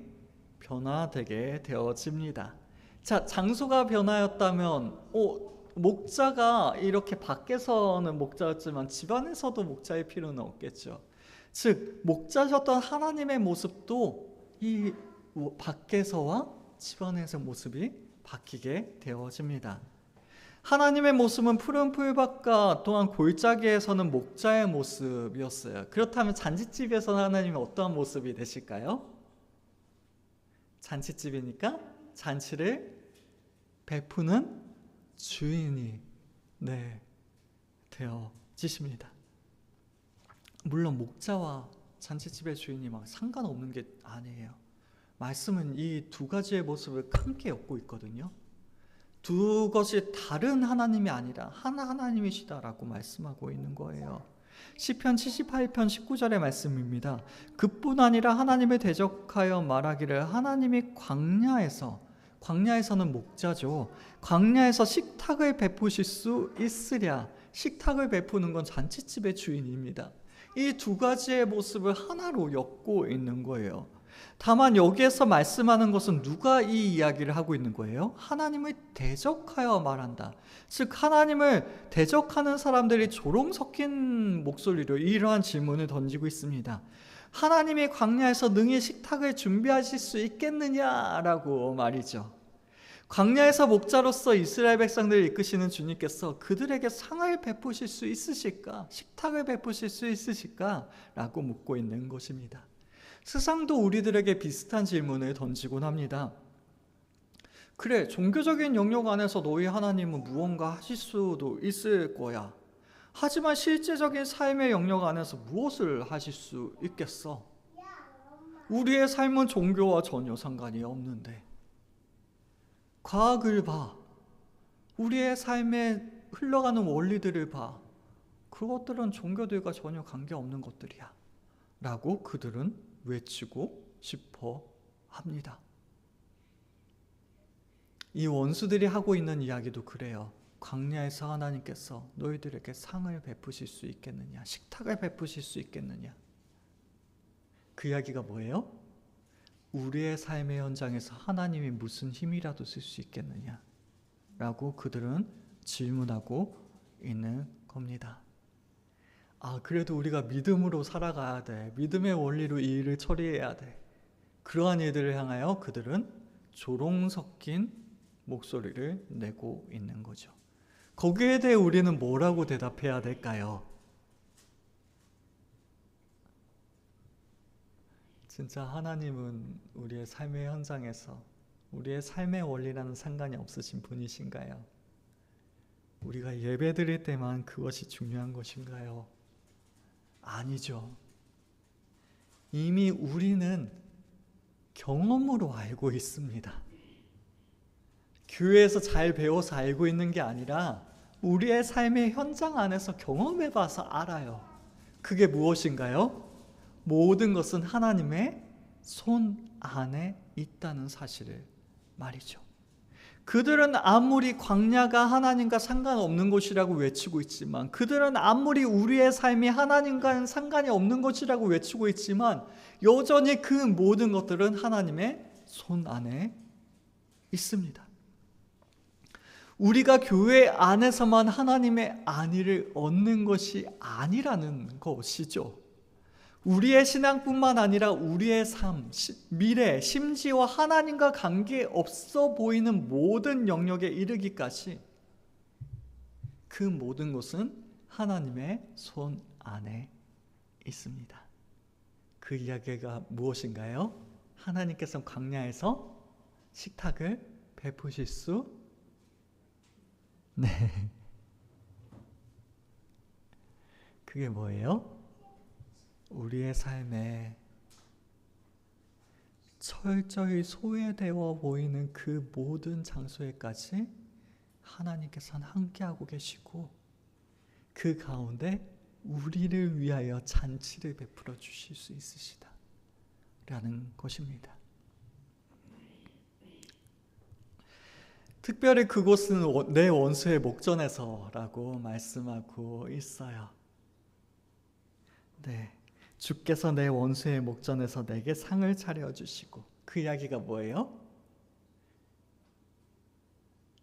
변화되게 되어집니다. 자, 장소가 변화였다면 목자가 이렇게 밖에서는 목자였지만 집 안에서도 목자일 필요는 없겠죠. 즉 목자셨던 하나님의 모습도 이 밖에서와 집 안에서 모습이 바뀌게 되어집니다. 하나님의 모습은 푸른 풀밭과 또한 골짜기에서는 목자의 모습이었어요. 그렇다면 잔치집에서는 하나님이 어떠한 모습이 되실까요? 잔치집이니까 잔치를 베푸는 주인이 되어지십니다. 물론 목자와 잔치집의 주인이 막 상관없는 게 아니에요. 말씀은 이 두 가지의 모습을 함께 엮고 있거든요. 두 것이 다른 하나님이 아니라 하나님이시다라고 말씀하고 있는 거예요. 시편 78편 19절의 말씀입니다. 그뿐 아니라 하나님을 대적하여 말하기를 하나님이 광야에서는 목자죠. 광야에서 식탁을 베푸실 수 있으랴. 식탁을 베푸는 건 잔치집의 주인입니다. 이 두 가지의 모습을 하나로 엮고 있는 거예요. 다만 여기에서 말씀하는 것은 누가 이 이야기를 하고 있는 거예요? 하나님을 대적하여 말한다. 즉 하나님을 대적하는 사람들이 조롱 섞인 목소리로 이러한 질문을 던지고 있습니다. 하나님이 광야에서 능히 식탁을 준비하실 수 있겠느냐라고 말이죠. 광야에서 목자로서 이스라엘 백성들을 이끄시는 주님께서 그들에게 상을 베푸실 수 있으실까? 식탁을 베푸실 수 있으실까? 라고 묻고 있는 것입니다. 세상도 우리들에게 비슷한 질문을 던지곤 합니다. 그래, 종교적인 영역 안에서 너희 하나님은 무언가 하실 수도 있을 거야. 하지만 실제적인 삶의 영역 안에서 무엇을 하실 수 있겠어? 우리의 삶은 종교와 전혀 상관이 없는데. 과학을 봐. 우리의 삶에 흘러가는 원리들을 봐. 그것들은 종교들과 전혀 관계없는 것들이야. 라고 그들은 외치고 싶어 합니다. 이 원수들이 하고 있는 이야기도 그래요. 광야에서 하나님께서 너희들에게 상을 베푸실 수 있겠느냐? 식탁을 베푸실 수 있겠느냐? 그 이야기가 뭐예요? 우리의 삶의 현장에서 하나님이 무슨 힘이라도 쓸 수 있겠느냐? 라고 그들은 질문하고 있는 겁니다. 그래도 우리가 믿음으로 살아가야 돼. 믿음의 원리로 이 일을 처리해야 돼. 그러한 일들을 향하여 그들은 조롱 섞인 목소리를 내고 있는 거죠. 거기에 대해 우리는 뭐라고 대답해야 될까요? 진짜 하나님은 우리의 삶의 현장에서 우리의 삶의 원리라는 상관이 없으신 분이신가요? 우리가 예배드릴 때만 그것이 중요한 것인가요? 아니죠. 이미 우리는 경험으로 알고 있습니다. 교회에서 잘 배워서 알고 있는 게 아니라 우리의 삶의 현장 안에서 경험해봐서 알아요. 그게 무엇인가요? 모든 것은 하나님의 손 안에 있다는 사실을 말이죠. 그들은 아무리 광야가 하나님과 상관없는 곳이라고 외치고 있지만, 그들은 아무리 우리의 삶이 하나님과는 상관이 없는 것이라고 외치고 있지만, 여전히 그 모든 것들은 하나님의 손 안에 있습니다. 우리가 교회 안에서만 하나님의 안위를 얻는 것이 아니라는 것이죠. 우리의 신앙뿐만 아니라 우리의 삶, 미래, 심지어 하나님과 관계없어 보이는 모든 영역에 이르기까지 그 모든 것은 하나님의 손 안에 있습니다. 그 이야기가 무엇인가요? 하나님께서 광야에서 식탁을 베푸실 수 그게 뭐예요? 우리의 삶에 철저히 소외되어 보이는 그 모든 장소에까지 하나님께서는 함께하고 계시고, 그 가운데 우리를 위하여 잔치를 베풀어 주실 수 있으시다 라는 것입니다. 특별히 그곳은 내 원수의 목전에서라고 말씀하고 있어요. 네, 주께서 내 원수의 목전에서 내게 상을 차려주시고, 그 이야기가 뭐예요?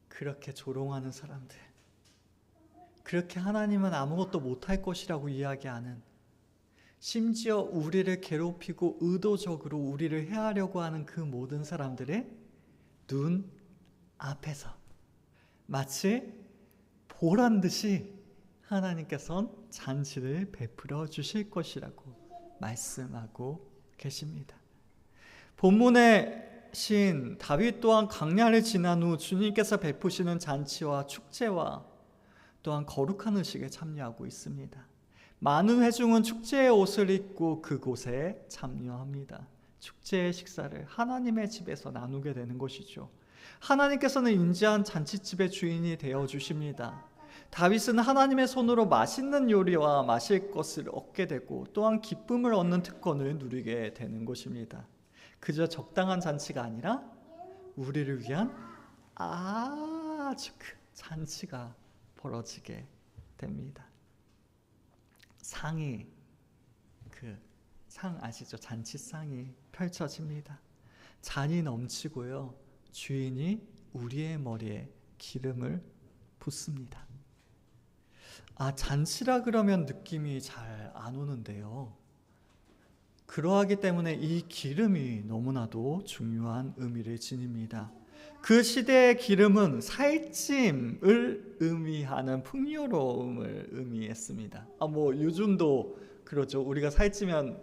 그렇게 조롱하는 사람들, 그렇게 하나님은 아무것도 못할 것이라고 이야기하는, 심지어 우리를 괴롭히고 의도적으로 우리를 해하려고 하는 그 모든 사람들의 눈 앞에서 마치 보란 듯이 하나님께서는 잔치를 베풀어 주실 것이라고 말씀하고 계십니다. 본문의 시인 다윗 또한 광야를 지난 후 주님께서 베푸시는 잔치와 축제와 또한 거룩한 의식에 참여하고 있습니다. 많은 회중은 축제의 옷을 입고 그곳에 참여합니다. 축제의 식사를 하나님의 집에서 나누게 되는 것이죠. 하나님께서는 인자한 잔치집의 주인이 되어 주십니다. 다윗은 하나님의 손으로 맛있는 요리와 마실 것을 얻게 되고, 또한 기쁨을 얻는 특권을 누리게 되는 것입니다. 그저 적당한 잔치가 아니라 우리를 위한 아주 큰 잔치가 벌어지게 됩니다. 상이, 그 상 아시죠? 잔치상이 펼쳐집니다. 잔이 넘치고요, 주인이 우리의 머리에 기름을 붓습니다. 잔치라 그러면 느낌이 잘 안 오는데요, 그러하기 때문에 이 기름이 너무나도 중요한 의미를 지닙니다. 그 시대의 기름은 살찜을 의미하는 풍요로움을 의미했습니다. 요즘도 그렇죠. 우리가 살찌면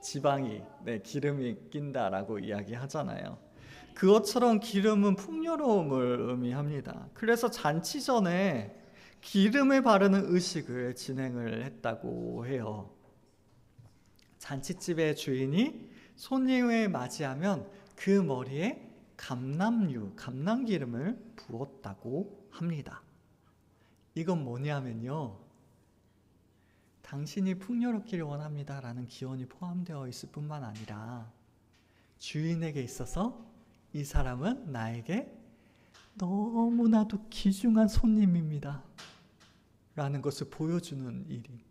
지방이, 기름이 낀다라고 이야기하잖아요. 그것처럼 기름은 풍요로움을 의미합니다. 그래서 잔치 전에 기름을 바르는 의식을 진행을 했다고 해요. 잔치집의 주인이 손님을 맞이하면 그 머리에 감람기름을 부었다고 합니다. 이건 뭐냐면요, 당신이 풍요롭기를 원합니다 라는 기원이 포함되어 있을 뿐만 아니라, 주인에게 있어서 이 사람은 나에게 너무나도 귀중한 손님입니다 라는 것을 보여주는 일이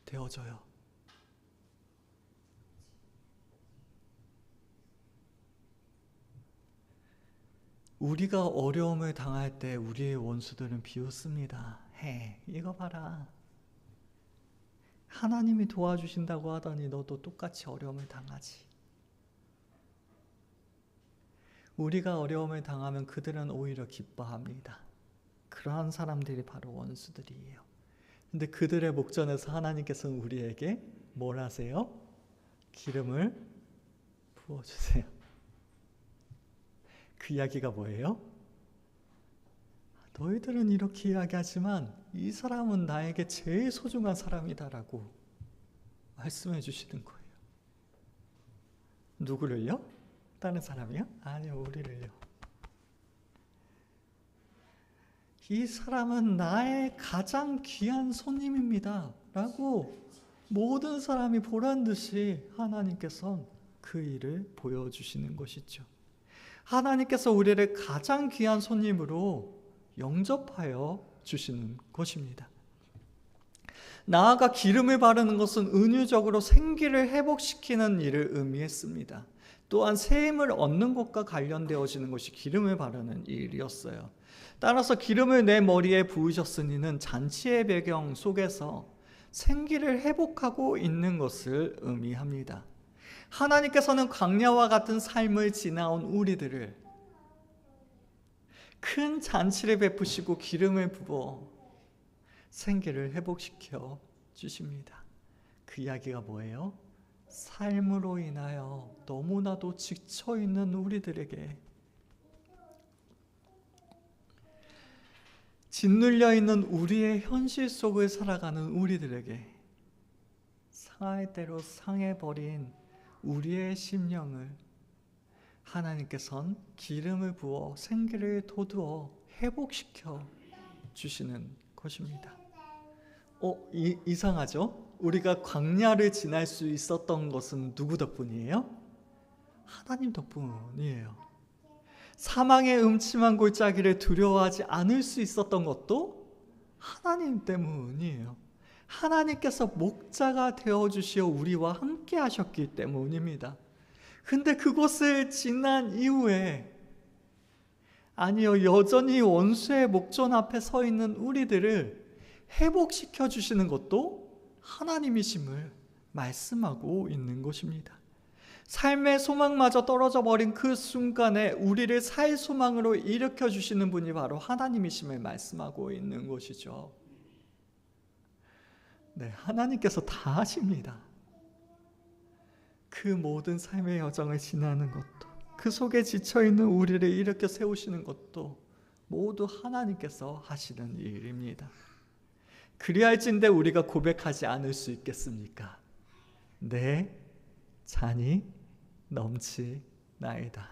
되어져요. 우리가 어려움을 당할 때 우리의 원수들은 비웃습니다. 이거 봐라, 하나님이 도와주신다고 하더니 너도 똑같이 어려움을 당하지. 우리가 어려움을 당하면 그들은 오히려 기뻐합니다. 그러한 사람들이 바로 원수들이에요. 근데 그들의 목전에서 하나님께서는 우리에게 뭘 하세요? 기름을 부어주세요. 그 이야기가 뭐예요? 너희들은 이렇게 이야기하지만 이 사람은 나에게 제일 소중한 사람이다라고 말씀해 주시는 거예요. 누구를요? 다른 사람이요? 아니요, 우리를요. 이 사람은 나의 가장 귀한 손님입니다 라고 모든 사람이 보란 듯이 하나님께서 그 일을 보여주시는 것이죠. 하나님께서 우리를 가장 귀한 손님으로 영접하여 주시는 것입니다. 나아가 기름을 바르는 것은 은유적으로 생기를 회복시키는 일을 의미했습니다. 또한 새 힘을 얻는 것과 관련되어지는 것이 기름을 바르는 일이었어요. 따라서 기름을 내 머리에 부으셨으니는 잔치의 배경 속에서 생기를 회복하고 있는 것을 의미합니다. 하나님께서는 광야와 같은 삶을 지나온 우리들을 큰 잔치를 베푸시고 기름을 부어 생기를 회복시켜 주십니다. 그 이야기가 뭐예요? 삶으로 인하여 너무나도 지쳐있는 우리들에게, 짓눌려 있는 우리의 현실 속을 살아가는 우리들에게 상할 대로 상해버린 우리의 심령을 하나님께서는 기름을 부어 생기를 돋우어 회복시켜 주시는 것입니다. 이상하죠? 우리가 광야를 지날 수 있었던 것은 누구 덕분이에요? 하나님 덕분이에요. 사망의 음침한 골짜기를 두려워하지 않을 수 있었던 것도 하나님 때문이에요. 하나님께서 목자가 되어주시어 우리와 함께 하셨기 때문입니다. 근데 그곳을 지난 이후에, 아니요, 여전히 원수의 목전 앞에 서 있는 우리들을 회복시켜 주시는 것도 하나님이심을 말씀하고 있는 것입니다. 삶의 소망마저 떨어져 버린 그 순간에 우리를 살 소망으로 일으켜 주시는 분이 바로 하나님이심을 말씀하고 있는 것이죠. 네, 하나님께서 다 하십니다. 그 모든 삶의 여정을 지나는 것도, 그 속에 지쳐있는 우리를 일으켜 세우시는 것도 모두 하나님께서 하시는 일입니다. 그리할진대 우리가 고백하지 않을 수 있겠습니까? 내 잔이 넘치나이다.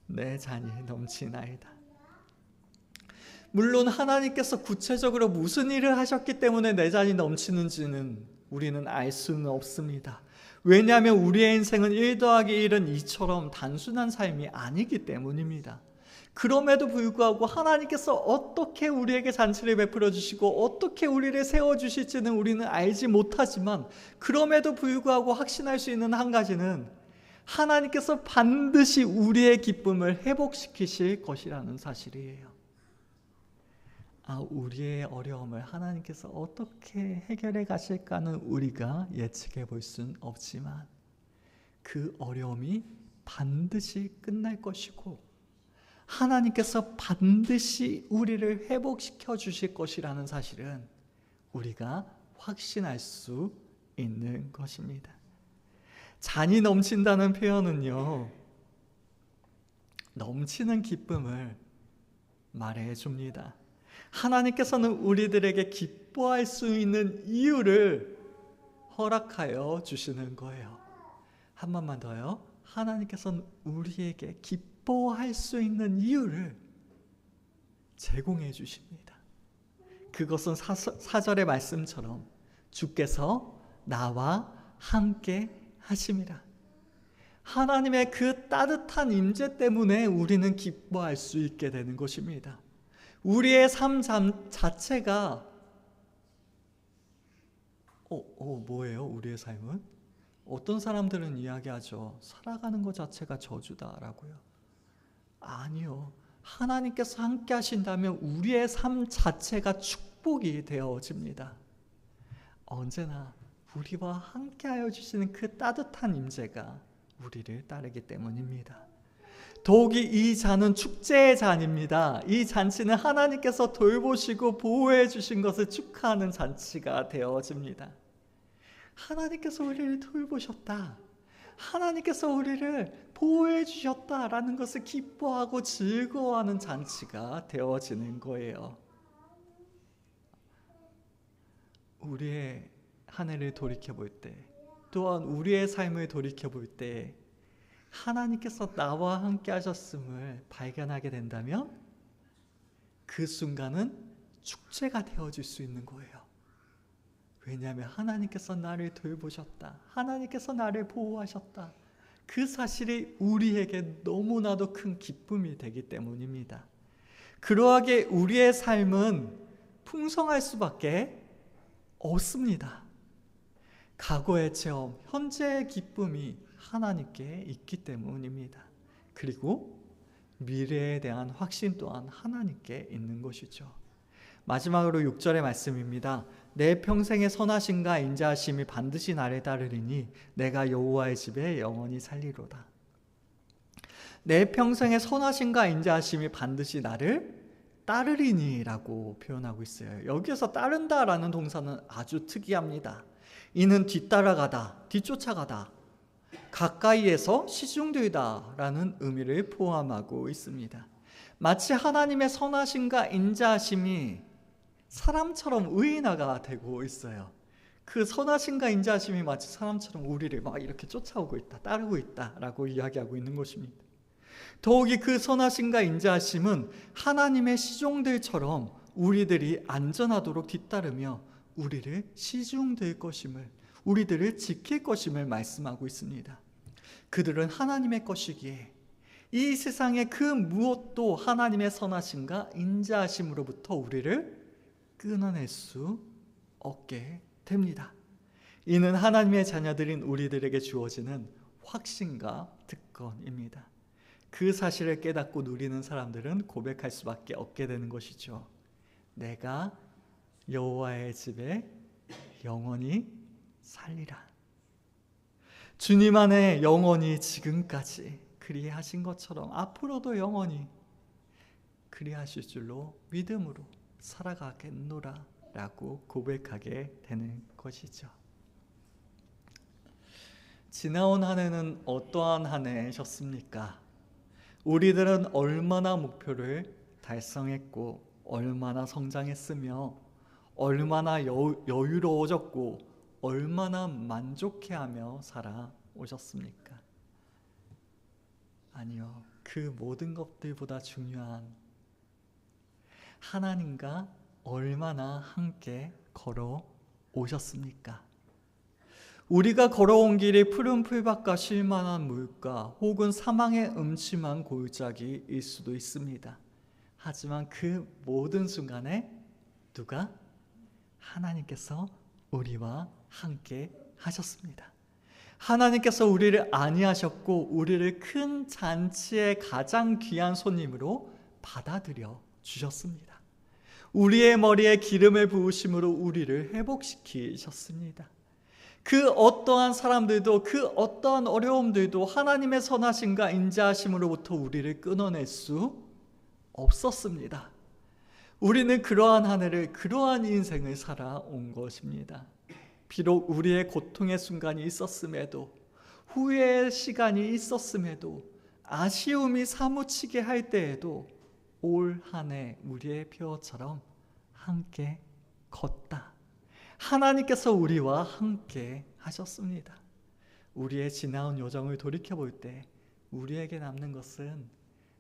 내 잔이 넘치나이다. 물론 하나님께서 구체적으로 무슨 일을 하셨기 때문에 내 잔이 넘치는지는 우리는 알 수는 없습니다. 왜냐하면 우리의 인생은 1 더하기 1은 2처럼 단순한 삶이 아니기 때문입니다. 그럼에도 불구하고 하나님께서 어떻게 우리에게 잔치를 베풀어 주시고 어떻게 우리를 세워주실지는 우리는 알지 못하지만, 그럼에도 불구하고 확신할 수 있는 한 가지는 하나님께서 반드시 우리의 기쁨을 회복시키실 것이라는 사실이에요. 우리의 어려움을 하나님께서 어떻게 해결해 가실까는 우리가 예측해 볼 수는 없지만 그 어려움이 반드시 끝날 것이고 하나님께서 반드시 우리를 회복시켜 주실 것이라는 사실은 우리가 확신할 수 있는 것입니다. 잔이 넘친다는 표현은요, 넘치는 기쁨을 말해 줍니다. 하나님께서는 우리들에게 기뻐할 수 있는 이유를 허락하여 주시는 거예요. 한 번만 더요. 하나님께서는 우리에게 기뻐할 수 있는 이유를 제공해 주십니다. 그것은 사절의 말씀처럼 주께서 나와 함께 하심이라. 하나님의 그 따뜻한 임재 때문에 우리는 기뻐할 수 있게 되는 것입니다. 우리의 삶 자체가 뭐예요? 우리의 삶은? 어떤 사람들은 이야기하죠. 살아가는 것 자체가 저주다라고요. 아니요. 하나님께서 함께 하신다면 우리의 삶 자체가 축복이 되어집니다. 언제나 우리와 함께하여 주시는 그 따뜻한 임재가 우리를 따르기 때문입니다. 더욱이 이 잔은 축제의 잔입니다. 이 잔치는 하나님께서 돌보시고 보호해 주신 것을 축하하는 잔치가 되어집니다. 하나님께서 우리를 돌보셨다, 하나님께서 우리를 보호해 주셨다라는 것을 기뻐하고 즐거워하는 잔치가 되어지는 거예요. 우리의 한 해를 돌이켜볼 때, 또한 우리의 삶을 돌이켜볼 때 하나님께서 나와 함께 하셨음을 발견하게 된다면 그 순간은 축제가 되어질 수 있는 거예요. 왜냐하면 하나님께서 나를 돌보셨다, 하나님께서 나를 보호하셨다, 그 사실이 우리에게 너무나도 큰 기쁨이 되기 때문입니다. 그러하게 우리의 삶은 풍성할 수밖에 없습니다. 과거의 체험, 현재의 기쁨이 하나님께 있기 때문입니다. 그리고 미래에 대한 확신 또한 하나님께 있는 것이죠. 마지막으로 6절의 말씀입니다. 내 평생의 선하심과 인자하심이 반드시 나를 따르리니 내가 여호와의 집에 영원히 살리로다. 내 평생의 선하심과 인자하심이 반드시 나를 따르리니 라고 표현하고 있어요. 여기에서 따른다 라는 동사는 아주 특이합니다. 이는 뒤따라가다, 뒤쫓아가다, 가까이에서 시중되다 라는 의미를 포함하고 있습니다. 마치 하나님의 선하심과 인자하심이 사람처럼 의인화가 되고 있어요. 그 선하심과 인자하심이 마치 사람처럼 우리를 막 이렇게 쫓아오고 있다, 따르고 있다 라고 이야기하고 있는 것입니다. 더욱이 그 선하심과 인자하심은 하나님의 시종들처럼 우리들이 안전하도록 뒤따르며 우리를 시중될 것임을, 우리들을 지킬 것임을 말씀하고 있습니다. 그들은 하나님의 것이기에 이 세상의 그 무엇도 하나님의 선하심과 인자하심으로부터 우리를 끊어낼 수 없게 됩니다. 이는 하나님의 자녀들인 우리들에게 주어지는 확신과 특권입니다. 그 사실을 깨닫고 누리는 사람들은 고백할 수밖에 없게 되는 것이죠. 내가 여호와의 집에 영원히 살리라. 주님 안에 영원히 지금까지 그리하신 것처럼 앞으로도 영원히 그리하실 줄로 믿음으로 살아가겠노라 라고 고백하게 되는 것이죠. 지나온 한 해는 어떠한 한 해셨습니까? 우리들은 얼마나 목표를 달성했고 얼마나 성장했으며 얼마나 여유로워졌고 얼마나 만족해하며 살아오셨습니까? 아니요. 그 모든 것들보다 중요한 하나님과 얼마나 함께 걸어오셨습니까? 우리가 걸어온 길이 푸른 풀밭과 쉴만한 물가 혹은 사망의 음침한 골짜기일 수도 있습니다. 하지만 그 모든 순간에 누가? 하나님께서 우리와 함께 하셨습니다. 하나님께서 우리를 안위하셨고 우리를 큰 잔치의 가장 귀한 손님으로 받아들여 주셨습니다. 우리의 머리에 기름을 부으심으로 우리를 회복시키셨습니다. 그 어떠한 사람들도 그 어떠한 어려움들도 하나님의 선하심과 인자하심으로부터 우리를 끊어낼 수 없었습니다. 우리는 그러한 한 해를, 그러한 인생을 살아온 것입니다. 비록 우리의 고통의 순간이 있었음에도, 후회의 시간이 있었음에도, 아쉬움이 사무치게 할 때에도 올 한 해 우리의 표어처럼 함께 걷다. 하나님께서 우리와 함께 하셨습니다. 우리의 지나온 여정을 돌이켜볼 때 우리에게 남는 것은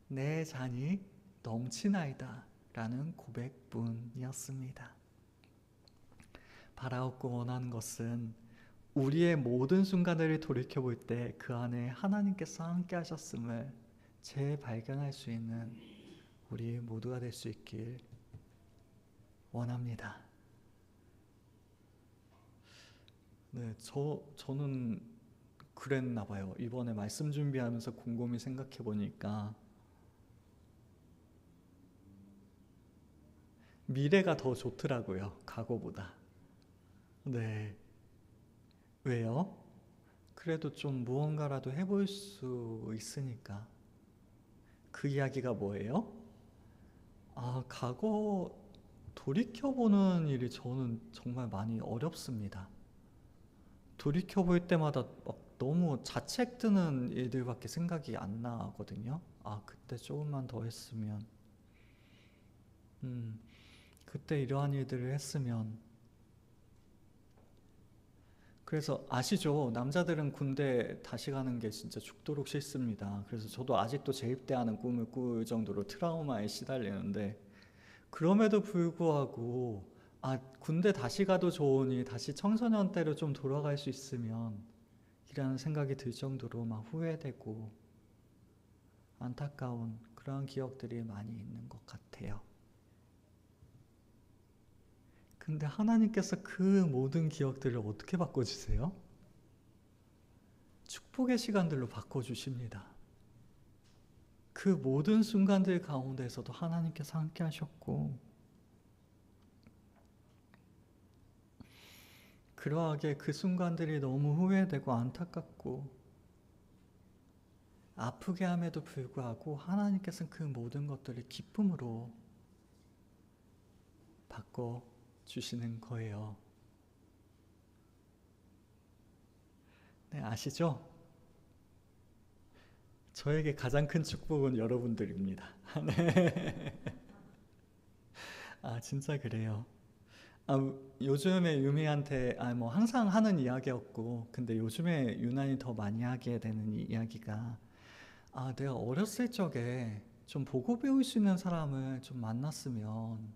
내 잔이 넘치나이다 라는 고백뿐이었습니다. 바라옵고 원하는 것은 우리의 모든 순간들을 돌이켜볼 때 그 안에 하나님께서 함께 하셨음을 재발견할 수 있는 우리 모두가 될 수 있길 원합니다. 네, 저는 그랬나 봐요. 이번에 말씀 준비하면서 곰곰이 생각해 보니까 미래가 더 좋더라고요, 과거보다. 네. 왜요? 그래도 좀 무언가라도 해볼 수 있으니까. 그 이야기가 뭐예요? 과거 돌이켜보는 일이 저는 정말 많이 어렵습니다. 돌이켜볼 때마다 막 너무 자책 드는 일들밖에 생각이 안 나거든요. 그때 조금만 더 했으면, 그때 이러한 일들을 했으면. 그래서 아시죠? 남자들은 군대 다시 가는 게 진짜 죽도록 싫습니다. 그래서 저도 아직도 재입대하는 꿈을 꿀 정도로 트라우마에 시달리는데, 그럼에도 불구하고 군대 다시 가도 좋으니 다시 청소년 때로 좀 돌아갈 수 있으면 이라는 생각이 들 정도로 막 후회되고 안타까운 그런 기억들이 많이 있는 것 같아요. 근데 하나님께서 그 모든 기억들을 어떻게 바꿔주세요? 축복의 시간들로 바꿔주십니다. 그 모든 순간들 가운데서도 하나님께서 함께 하셨고, 그러하게 그 순간들이 너무 후회되고 안타깝고 아프게 함에도 불구하고 하나님께서는 그 모든 것들을 기쁨으로 바꿔주시는 거예요. 네, 아시죠? 저에게 가장 큰 축복은 여러분들입니다. 네. 아, 진짜 그래요. 요즘에 유미한테 뭐 항상 하는 이야기였고, 근데 요즘에 유난히 더 많이 하게 되는 이야기가, 내가 어렸을 적에 좀 보고 배울 수 있는 사람을 좀 만났으면,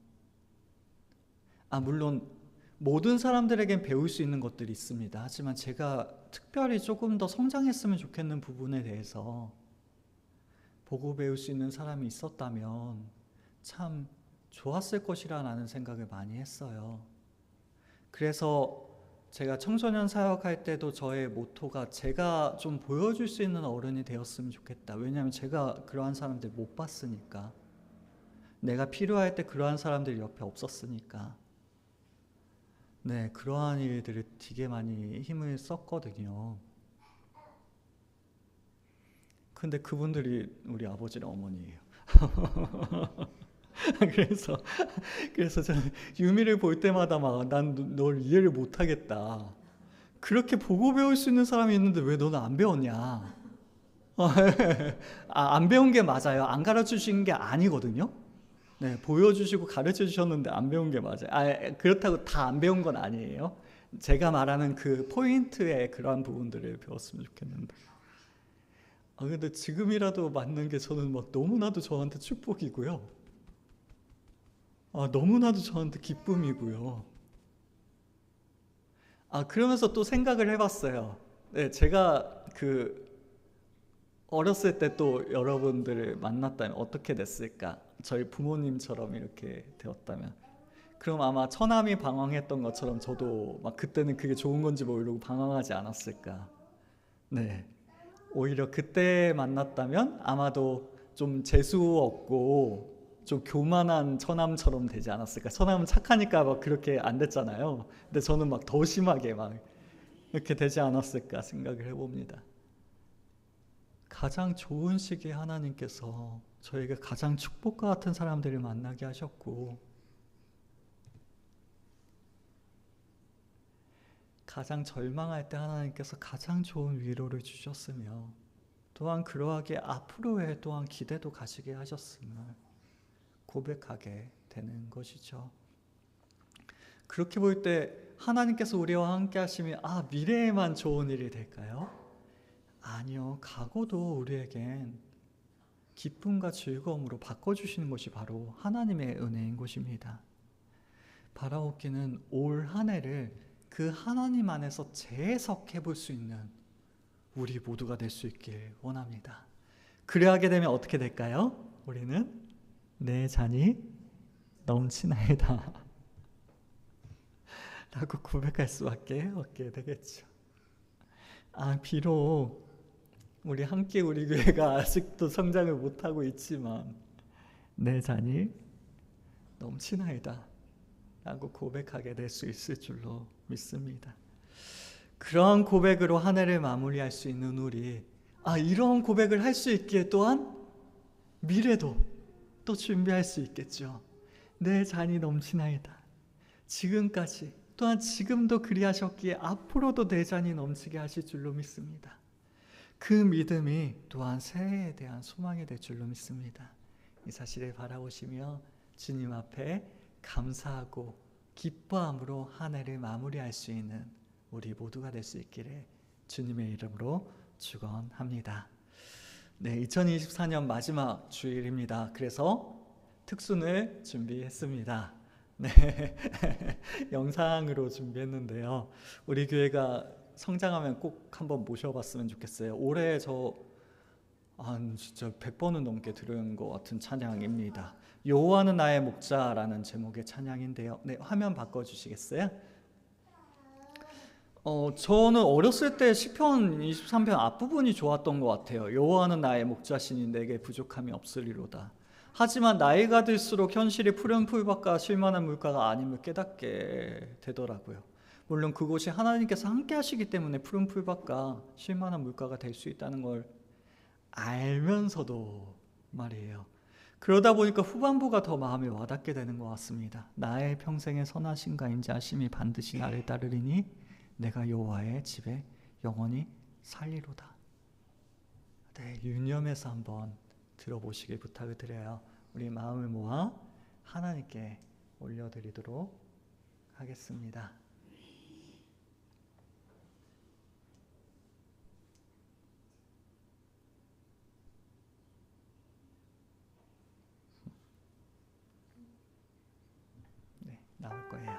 물론 모든 사람들에겐 배울 수 있는 것들이 있습니다. 하지만 제가 특별히 조금 더 성장했으면 좋겠는 부분에 대해서 보고 배울 수 있는 사람이 있었다면 참 좋았을 것이라는 생각을 많이 했어요. 그래서 제가 청소년 사역할 때도 저의 모토가 제가 좀 보여줄 수 있는 어른이 되었으면 좋겠다. 왜냐하면 제가 그러한 사람들 못 봤으니까. 내가 필요할 때 그러한 사람들이 옆에 없었으니까. 네, 그러한 일들을 되게 많이 힘을 썼거든요. 근데 그분들이 우리 아버지랑 어머니예요. 그래서 저는 유미를 볼 때마다 막 난 널 이해를 못하겠다. 그렇게 보고 배울 수 있는 사람이 있는데 왜 너는 안 배웠냐? 안 배운 게 맞아요. 안 가르쳐 주신 게 아니거든요. 네, 보여주시고 가르쳐 주셨는데 안 배운 게 맞아요. 그렇다고 다 안 배운 건 아니에요. 제가 말하는 그 포인트의 그러한 부분들을 배웠으면 좋겠는데. 근데 지금이라도 맞는 게 저는 막 너무나도 저한테 축복이고요. 너무나도 저한테 기쁨이고요. 그러면서 또 생각을 해봤어요. 네, 제가 어렸을 때 또 여러분들을 만났다면 어떻게 됐을까? 저희 부모님처럼 이렇게 되었다면. 그럼 아마 처남이 방황했던 것처럼 저도 막 그때는 그게 좋은 건지 모르고 방황하지 않았을까? 네. 오히려 그때 만났다면 아마도 좀 재수 없고 좀 교만한 처남처럼 되지 않았을까. 처남은 착하니까 막 그렇게 안 됐잖아요. 근데 저는 막 더 심하게 막 이렇게 되지 않았을까 생각을 해봅니다. 가장 좋은 시기에 하나님께서 저에게 가장 축복과 같은 사람들을 만나게 하셨고, 가장 절망할 때 하나님께서 가장 좋은 위로를 주셨으며, 또한 그러하게 앞으로의 또한 기대도 가시게 하셨음을 고백하게 되는 것이죠. 그렇게 볼 때 하나님께서 우리와 함께 하시면 미래에만 좋은 일이 될까요? 아니요. 과거도 우리에겐 기쁨과 즐거움으로 바꿔주시는 것이 바로 하나님의 은혜인 것입니다. 바라옵기는 올 한 해를 그 하나님 안에서 재해석해 볼 수 있는 우리 모두가 될 수 있길 원합니다. 그래하게 되면 어떻게 될까요? 우리는 내 잔이 넘치나이다 라고 고백할 수밖에 없게 되겠죠. 비록 우리 함께 우리 교회가 아직도 성장을 못하고 있지만 내 잔이 넘치나이다 라고 고백하게 될 수 있을 줄로 믿습니다. 그러한 고백으로 한 해를 마무리할 수 있는 우리, 이런 고백을 할 수 있기에 또한 미래도 또 준비할 수 있겠죠. 내 잔이 넘치나이다. 지금까지 또한 지금도 그리하셨기에 앞으로도 내 잔이 넘치게 하실 줄로 믿습니다. 그 믿음이 또한 새해에 대한 소망이 될 줄로 믿습니다. 이 사실을 바라보시며 주님 앞에 감사하고 기뻐함으로 한 해를 마무리할 수 있는 우리 모두가 될 수 있기를 주님의 이름으로 축원합니다. 네, 2024년 마지막 주일입니다. 그래서 특순을 준비했습니다. 네, 영상으로 준비했는데요. 우리 교회가 성장하면 꼭 한번 모셔봤으면 좋겠어요. 올해 진짜 100번은 넘게 들은 것 같은 찬양입니다. 여호와는 나의 목자라는 제목의 찬양인데요. 네, 화면 바꿔주시겠어요? 저는 어렸을 때 시편 23편 앞부분이 좋았던 것 같아요. 여호와는 나의 목자시니 내게 부족함이 없으리로다. 하지만 나이가 들수록 현실이 푸른 풀밭과 쉴만한 물가가 아님을 깨닫게 되더라고요. 물론 그곳이 하나님께서 함께 하시기 때문에 푸른 풀밭과 쉴만한 물가가 될 수 있다는 걸 알면서도 말이에요. 그러다 보니까 후반부가 더 마음에 와닿게 되는 것 같습니다. 나의 평생의 선하신가 인자하심이 반드시 나를 따르리니 내가 여호와의 집에 영원히 살리로다. 네, 유념해서 한번 들어보시길 부탁을 드려요. 우리 마음을 모아 하나님께 올려드리도록 하겠습니다. 네, 나올 거예요.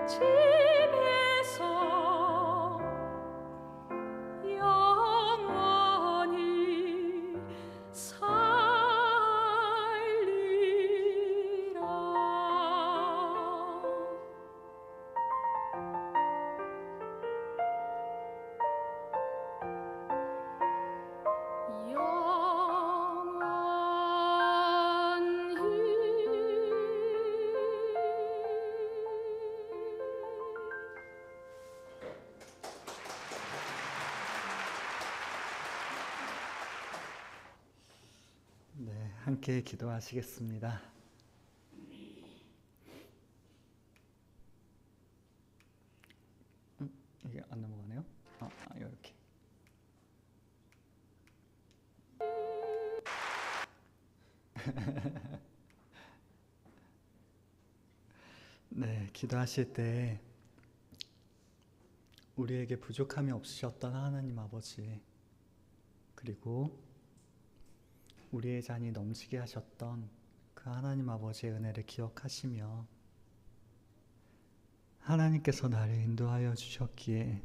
집에서 영원히 살리라. 네, 함께 기도하시겠습니다. 이게 안 넘어가네요. 이렇게. 네, 기도하실 때 우리에게 부족함이 없으셨던 하나님 아버지, 그리고 우리의 잔이 넘치게 하셨던 그 하나님 아버지의 은혜를 기억하시며 하나님께서 나를 인도하여 주셨기에